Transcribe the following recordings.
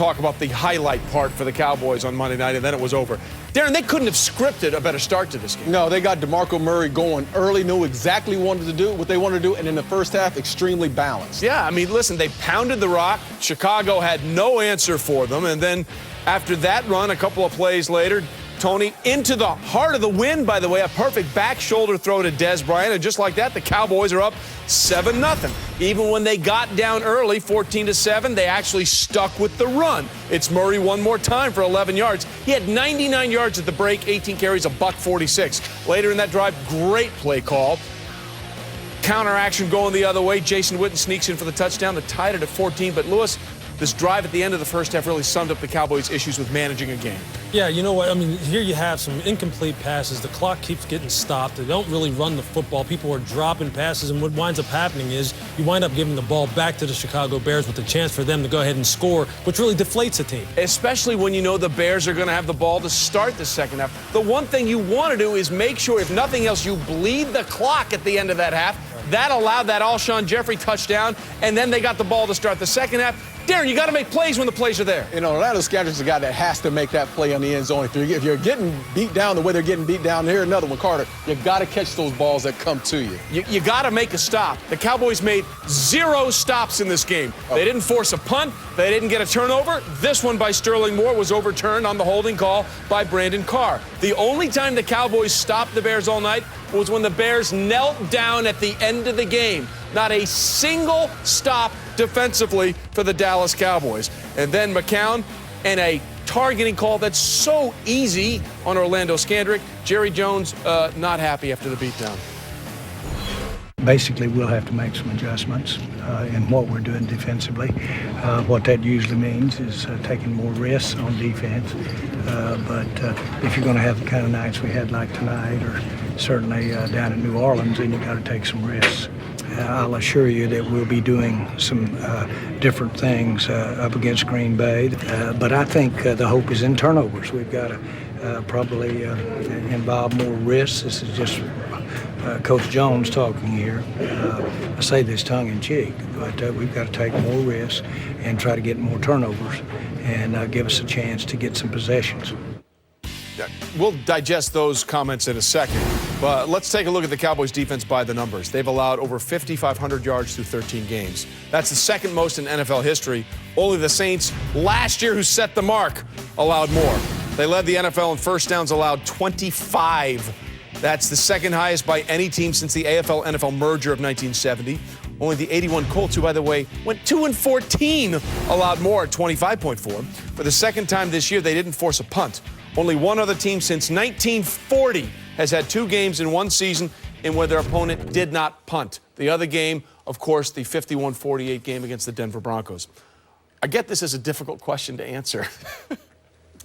talk about the highlight part for the Cowboys on Monday night, and then it was over. Darren, they couldn't have scripted a better start to this game. No, they got DeMarco Murray going early, knew exactly what they wanted to do, and in the first half, extremely balanced. Yeah, I mean, listen, they pounded the rock. Chicago had no answer for them, and then after that run, a couple of plays later, Tony, into the heart of the wind, by the way, a perfect back shoulder throw to Dez Bryant, and just like that, the Cowboys are up 7-0. Even when they got down early, 14-7, they actually stuck with the run. It's Murray one more time for 11 yards. He had 99 yards at the break, 18 carries, $146. Later in that drive, great play call. Counter action going the other way. Jason Witten sneaks in for the touchdown that tied it at 14. But, Lewis, this drive at the end of the first half really summed up the Cowboys' issues with managing a game. Yeah, you know what? I mean, here you have some incomplete passes. The clock keeps getting stopped. They don't really run the football. People are dropping passes, and what winds up happening is you wind up giving the ball back to the Chicago Bears with a chance for them to go ahead and score, which really deflates a team. Especially when you know the Bears are going to have the ball to start the second half. The one thing you want to do is make sure, if nothing else, you bleed the clock at the end of that half. That allowed that Alshon Jeffrey touchdown, and then they got the ball to start the second half. Darren, you got to make plays when the plays are there. You know, Orlando Scandrick's a guy that has to make that play on the end zone. If you're getting beat down the way they're getting beat down, here another one, Carter, you got to catch those balls that come to you. You got to make a stop. The Cowboys made 0 stops in this game. They didn't force a punt. They didn't get a turnover. This one by Sterling Moore was overturned on the holding call by Brandon Carr. The only time the Cowboys stopped the Bears all night was when the Bears knelt down at the end of the game. Not a single stop defensively for the Dallas Cowboys. And then McCown and a targeting call that's so easy on Orlando Scandrick. Jerry Jones not happy after the beatdown. Basically, we'll have to make some adjustments in what we're doing defensively. What that usually means is taking more risks on defense. But if you're going to have the kind of nights we had like tonight, or certainly down in New Orleans, then you got to take some risks. I'll assure you that we'll be doing some different things up against Green Bay. But I think the hope is in turnovers. We've got to probably involve more risks. This is just Coach Jones talking here. I say this tongue-in-cheek, but we've got to take more risks and try to get more turnovers and give us a chance to get some possessions. We'll digest those comments in a second, but let's take a look at the Cowboys' defense by the numbers. They've allowed over 5,500 yards through 13 games. That's the second most in NFL history. Only the Saints last year, who set the mark, allowed more. They led the NFL in first downs, allowed 25. That's the second highest by any team since the AFL-NFL merger of 1970. Only the 81 Colts, who, by the way, went 2-14, allowed more at 25.4. For the second time this year, they didn't force a punt. Only one other team since 1940 has had 2 games in one season in where their opponent did not punt. The other game, of course, the 51-48 game against the Denver Broncos. I get this is a difficult question to answer.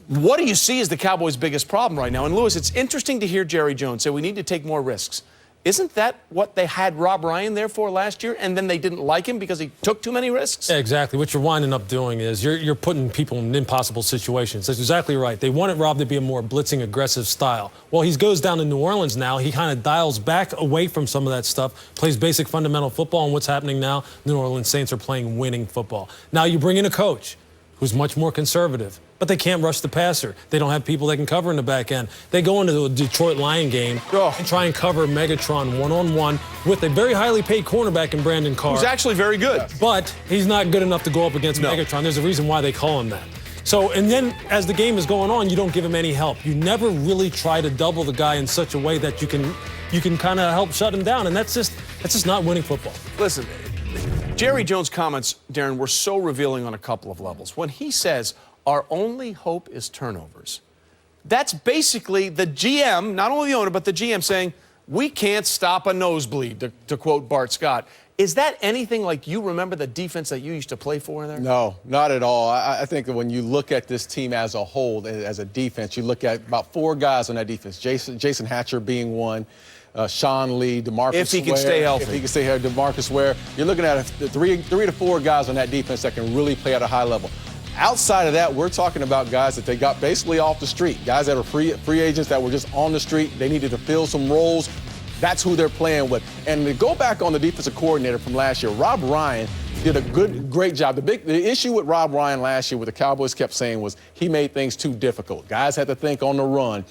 What do you see as the Cowboys' biggest problem right now? And, Lewis, it's interesting to hear Jerry Jones say we need to take more risks. Isn't that what they had Rob Ryan there for last year, and then they didn't like him because he took too many risks? Yeah, exactly. What you're winding up doing is you're putting people in impossible situations. That's exactly right. They wanted Rob to be a more blitzing, aggressive style. Well, he goes down to New Orleans now. He kind of dials back away from some of that stuff, plays basic fundamental football, and what's happening now, New Orleans Saints are playing winning football. Now you bring in a coach who's much more conservative, but they can't rush the passer. They don't have people that can cover in the back end. They go into a Detroit Lion game and try and cover Megatron one-on-one with a very highly paid cornerback in Brandon Carr. Who's actually very good. But he's not good enough to go up against Megatron. There's a reason why they call him that. So, and then as the game is going on, you don't give him any help. You never really try to double the guy in such a way that you can kind of help shut him down, and that's just not winning football. Listen, Jerry Jones' comments, Darren, were so revealing on a couple of levels. When he says, our only hope is turnovers, that's basically the GM, not only the owner, but the GM saying, we can't stop a nosebleed, to quote Bart Scott. Is that anything like you remember the defense that you used to play for there? No, not at all. I think that when you look at this team as a whole, as a defense, you look at about 4 guys on that defense, Jason Hatcher being one, Sean Lee, DeMarcus Ware. If he can stay healthy. If he can stay healthy, DeMarcus Ware. You're looking at 3 to 4 guys on that defense that can really play at a high level. Outside of that, we're talking about guys that they got basically off the street, guys that are free agents that were just on the street. They needed to fill some roles. That's who they're playing with. And to go back on the defensive coordinator from last year, Rob Ryan, did a great job. The issue with Rob Ryan last year, what the Cowboys kept saying was he made things too difficult. Guys had to think on the run.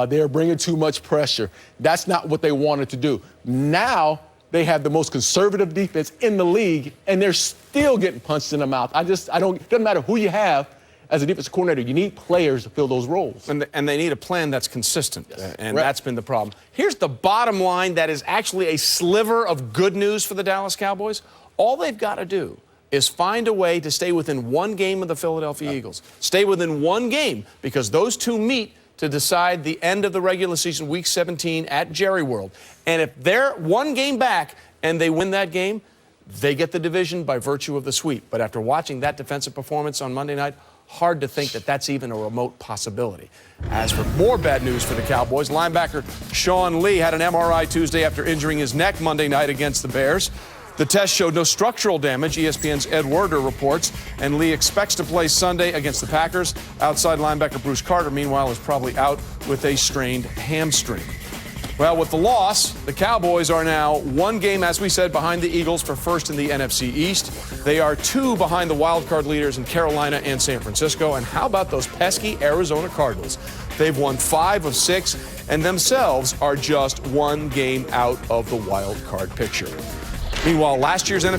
They were bringing too much pressure. That's not what they wanted to do. Now they have the most conservative defense in the league, and they're still getting punched in the mouth. It doesn't matter who you have as a defensive coordinator. You need players to fill those roles. And they need a plan that's consistent, Yes. and Right. that's been the problem. Here's the bottom line that is actually a sliver of good news for the Dallas Cowboys. All they've got to do is find a way to stay within one game of the Philadelphia Eagles. Stay within one game, because those two meet to decide the end of the regular season, Week 17 at Jerry World. And if they're one game back and they win that game, they get the division by virtue of the sweep. But after watching that defensive performance on Monday night, hard to think that that's even a remote possibility. As for more bad news for the Cowboys, linebacker Sean Lee had an MRI Tuesday after injuring his neck Monday night against the Bears. The test showed no structural damage, ESPN's Ed Werder reports, and Lee expects to play Sunday against the Packers. Outside linebacker Bruce Carter, meanwhile, is probably out with a strained hamstring. Well, with the loss, the Cowboys are now one game, as we said, behind the Eagles for first in the NFC East. They are two behind the wildcard leaders in Carolina and San Francisco. And how about those pesky Arizona Cardinals? They've won 5 of 6 and themselves are just one game out of the wild card picture. Meanwhile, last year's NFC